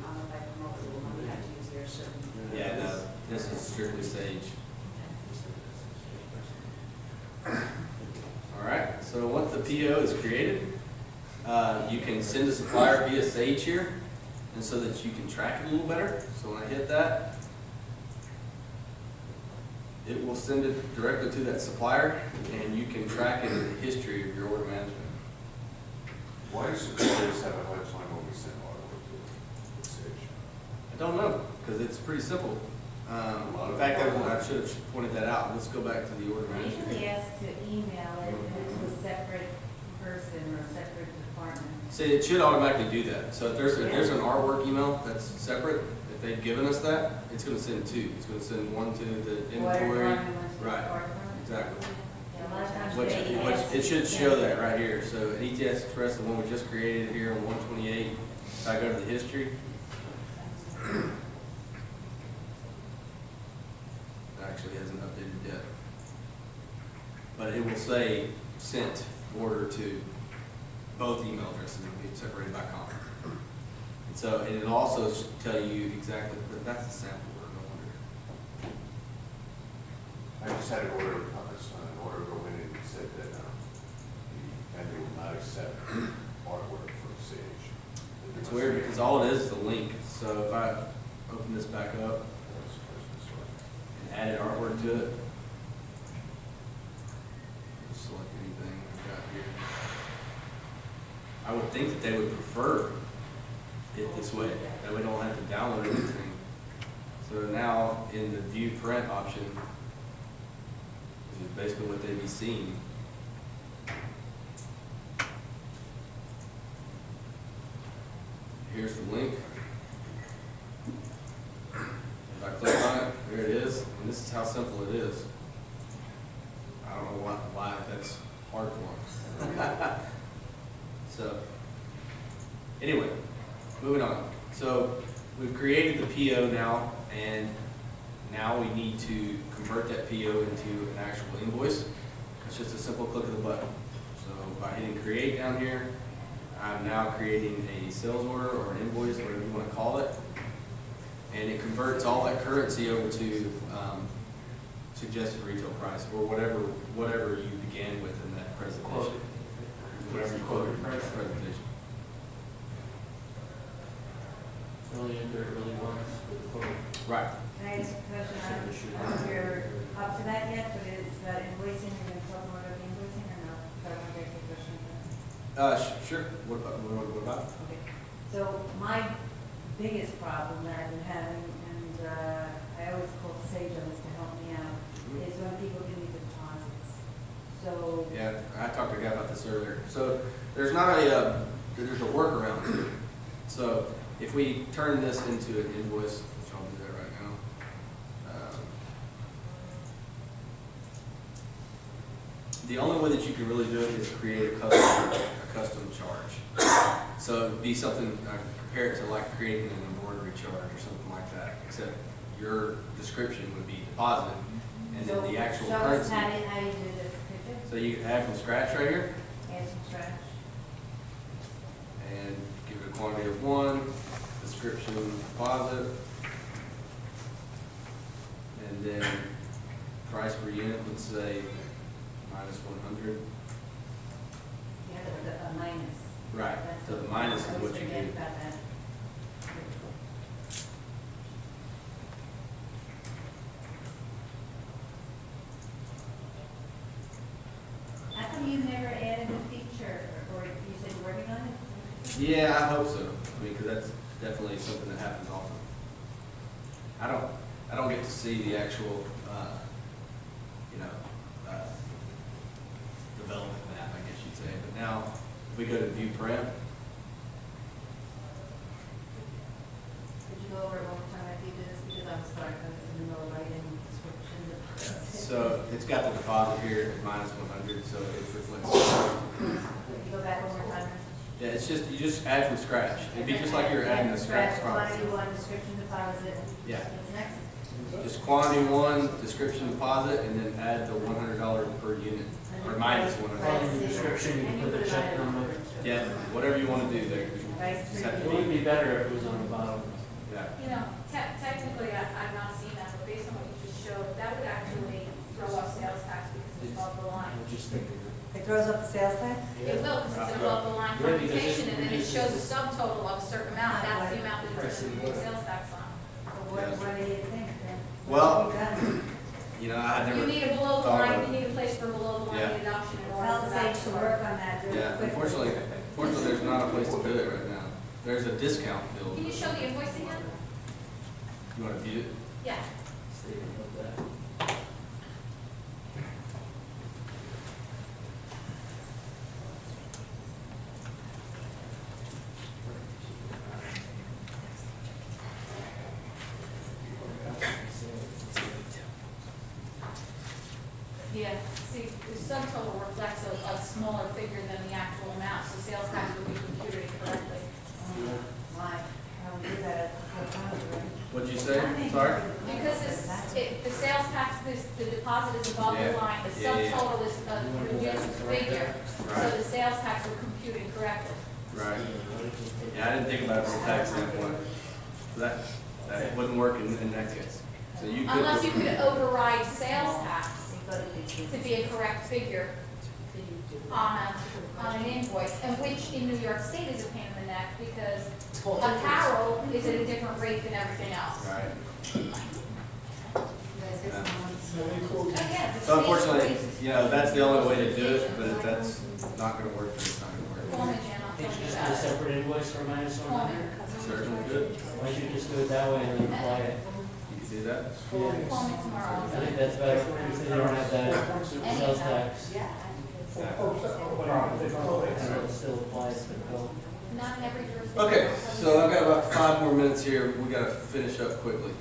not if I promote it, we'll have to use their certain. Yeah, no, this is strictly Sage. All right, so once the PO is created, you can send a supplier via Sage here, and so that you can track it a little better. So when I hit that, it will send it directly to that supplier, and you can track it in the history of your order management. Why do suppliers have a hard time when we send our order to Sage? I don't know, because it's pretty simple. In fact, I should have pointed that out. Let's go back to the order I management. usually ask to email it to a separate person or a separate department. See, it should automatically do that. So if there's an artwork email that's separate, if they've given us that, it's going to send 2. It's going to send one to the inventory. Right. Exactly. Yeah, a lot of times Which they it should show that right here. So at ETS Express, the one we just created here on 128, if I go to the history, it actually hasn't updated yet. But it will say sent order to both email addresses, will be separated by comma. And so, and it'll also tell you exactly, but that's the sample order, no wonder. I just had an order go in and it said that the vendor will not accept artwork from Sage. It's weird because all it is a link. So if I open this back up and added artwork to it, just select anything I've got here. I would think that they would prefer it this way, that we don't have to download anything. So now in the view print option, which is basically what they'd be seeing, here's the link. If I click on it, there it is, and this is how simple it is. I don't know why that's hard for them. So, anyway, moving on. So, we've created the PO now, and now we need to convert that PO into an actual invoice. It's just a simple click of the button. So, by hitting create down here, I'm now creating a sales order or an invoice, whatever you want to call it. And it converts all that currency over to suggested retail price, or whatever you began with in that presentation. Whatever you quoted in the presentation. Really under, really works. Right. Can I ask a question? I don't know if you're up to that yet, but it's about invoicing, and then talk more about the invoicing or no? So I want to ask you a question. Sure. What about? Okay. So my biggest problem that I've been having, and I I always call Sage on this to help me out, is when people give me deposits. So, Yeah, I talked to a guy about this earlier. So there's not a, there's a workaround to it. So if we turn this into an invoice, which I'll do that right now. The only way that you can really do it is create a custom charge. So it'd be something, compare it to like creating an embroidery charge or something like that, except your description would be deposit and then the actual show us currency. how you do this, could you? So you can add from scratch right here Add some scratch. and give it a quantity of 1, description deposit, and then price per unit, let's say minus 100. Yeah, a minus. Right, That's so the minus is I always what you forget do. about that. How come you never added a feature, or you said you're working on it? Yeah, I hope so. I mean, because that's definitely something that happens often. I don't get to see the actual, development map, I guess you'd say. But now, if we go to view print, Could you go over it one more time after you do this, because I'm sorry, I was in the middle of writing description. so it's got the deposit here at minus 100, so it reflects. Could you go back one more time? Yeah, it's just, you just add from scratch. It'd be just like you're adding a scratch product. Quantity 1, description deposit. Yeah. What's next? Just quantity 1, description deposit, and then add the $100 per unit, or minus 100. In the description, you can put the check number. Yeah, whatever you want to do there. Right. Just have to It would be, be better if it was on the bottom. yeah. You know, technically, I've not seen that, but based on what you just showed, that would actually throw off sales tax because it's above the line. I was just thinking. It throws up the sales tax? It will, because it's above the line Yeah, because computation, it and then it reduces- shows a subtotal of a certain amount, that's the amount that it's going to pay sales tax on. What do you think then? Well, What have you done? You know, I You never need a below the thought line, of you need a place for below the line Yeah. deduction in order Tell for the that Sage to to work. work on that really Yeah, quickly. unfortunately, there's not a place to do it right now. There's a discount bill. Can you show the invoice again? You want to view it? Yeah. Statement of that. Yeah, see, the subtotal reflects a smaller figure than the actual amount, so sales tax will be computed incorrectly. Why? I would do that at the time, right? What'd you say? Sorry? Because the sales tax, the deposit is above the Yeah. line, the Yeah, yeah. subtotal is a reduced figure, so Right. the sales tax will compute incorrectly. Right. Yeah, I didn't think about it from a tax standpoint. So that wouldn't work in that case. So you could. Unless you could override sales tax You go to the- to be a correct figure on an invoice, and which in New York State is a pain in the neck, because apparel is at a different rate than everything else. Right. Again, the So state unfortunately, raises- you know, that's the only way to do it, but that's not gonna work, it's not Call gonna me, work. Jen, I'll Can't tell you you just about do a it. separate invoice for minus Call me. 100? Certainly good. Why don't you just do it that way and then apply it? You can do that? Call me tomorrow. I think that's better, because then you don't have that sales tax. And it still applies to the bill. Not in every jurisdiction. Okay, so I've got about 5 more minutes here. We gotta finish up quickly.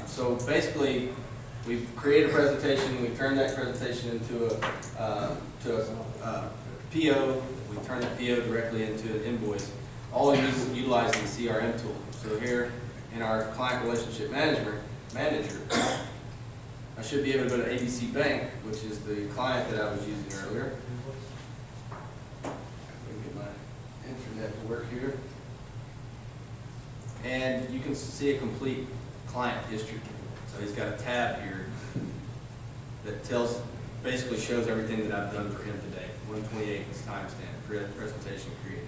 So basically, we've created a presentation, we've turned that presentation into a PO. We turned that PO directly into an invoice, all utilizing the CRM tool. So here in our client relationship manager, I should be able to go to ABC Bank, which is the client that I was using earlier. Let me get my internet to work here. And you can see a complete client history. So he's got a tab here that basically shows everything that I've done for him today. 128 is timestamp, presentation created.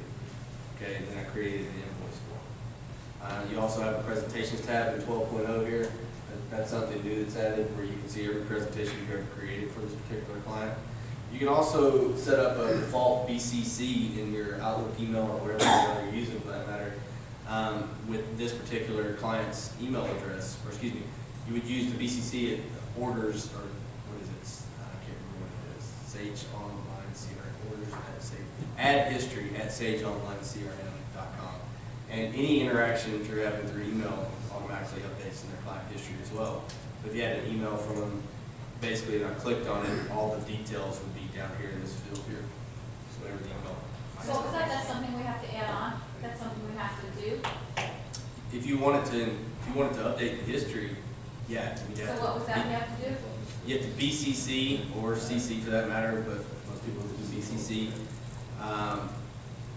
Okay, and then I created the invoice form. You also have a presentations tab in 12.0 here. That's something new that's added where you can see every presentation you've ever created for this particular client. You can also set up a default BCC in your Outlook email or whatever you're using for that matter with this particular client's email address, or excuse me, you would use the BCC at orders, or what is it? I can't remember what it is. Sage Online CRM, orders at Sage, add history at sageonlinecrm.com. And any interaction that you're having through email automatically updates in their client history as well. If you had an email from them, basically, and I clicked on it, all the details would be down here in this field here. So whatever the email. So is that's something we have to add on? That's something we have to do? If you wanted to update the history, yeah. So what was that we have to do? You have to BCC or CC for that matter, but most people do BCC.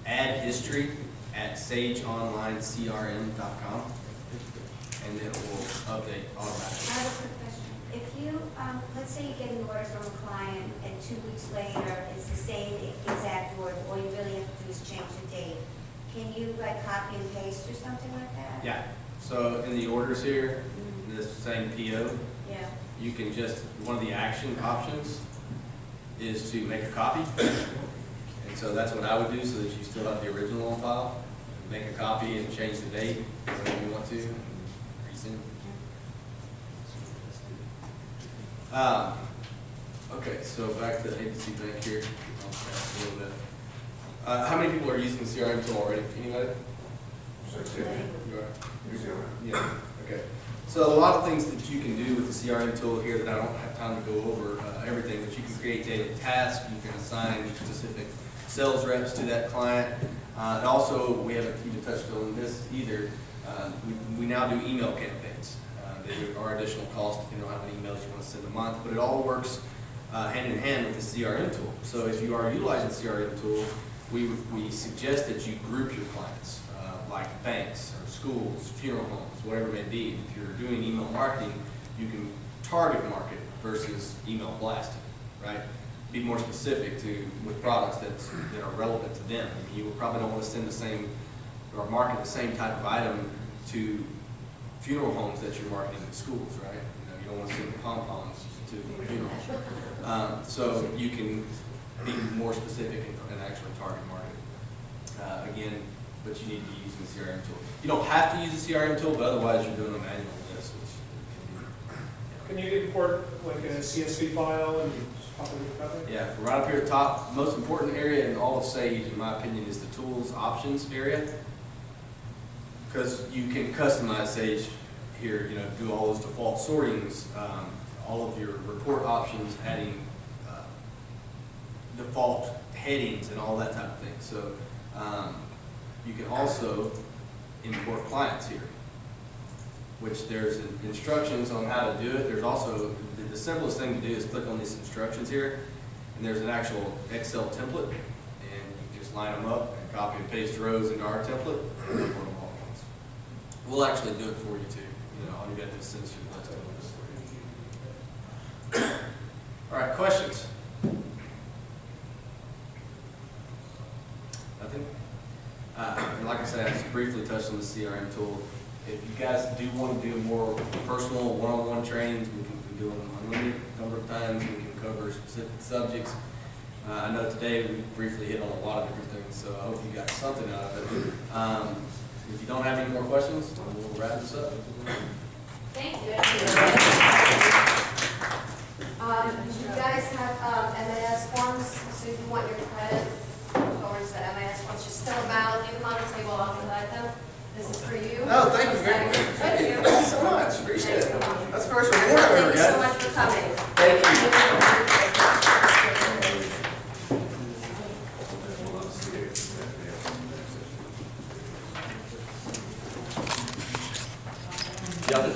Add history at sageonlinecrm.com, and it will update I automatically. have a quick question. If you, let's say you get an order from a client and 2 weeks later it's the same exact order, all you really have to do is change the date. Can you like copy and paste or something like that? Yeah. So in the orders here, this same PO, Yeah. you can just, one of the action options is to make a copy. And so that's what I would do so that you still have the original on file. Make a copy and change the date whenever you want to. Resend. Okay, so back to the agency bank here. I'll fast a little bit. How many people are using the CRM tool already? Anybody? So, You are? yeah. Yeah, okay. So a lot of things that you can do with the CRM tool here that I don't have time to go over everything, but you can create daily tasks, you can assign specific sales reps to that client. And also, we haven't even touched on this either, we now do email campaigns. There are additional costs depending on how many emails you want to send a month, but it all works hand in hand with the CRM tool. So if you are utilizing the CRM tool, we suggest that you group your clients, like banks or schools, funeral homes, whatever it may be. If you're doing email marketing, you can target market versus email blasting, right? Be more specific with products that are relevant to them. I mean, you probably don't want to send the same or market the same type of item to funeral homes that you're marketing to schools, right? You don't want to send pom-poms to funerals. So you can be more specific and actually target market. Again, but you need to be using the CRM tool. You don't have to use the CRM tool, but otherwise you're doing a manual list, which can be. Can you import like a CSV file and pop it in the cover? Yeah, from right up here at the top, most important area in all of Sage, in my opinion, is the tools options area. Because you can customize Sage here, do all those default sortings, all of your report options, adding default headings and all that type of thing. So you can also import clients here, which there's instructions on how to do it. There's also, the simplest thing to do is click on these instructions here, and there's an actual Excel template, and you just line them up and copy and paste rows into our template, and import them all at once. We'll actually do it for you too. All you got to do is send us your list of this. All right, questions? Nothing? And like I said, I just briefly touched on the CRM tool. If you guys do want to do more personal one-on-one trainings, we can do them unlimited number of times. We can cover specific subjects. I know today we briefly hit on a lot of different things, so I hope you got something out of it. If you don't have any more questions, we'll wrap this up. Thank you. You guys have MAS forms, so if you want your credits towards the MAS forms, just fill them out, leave them on the table, I'll provide them. This is for you. Oh, thank you very much. Thank you. Thank you so much. Appreciate it. That's the first one. Thank you so much for coming. Thank you. Yeah.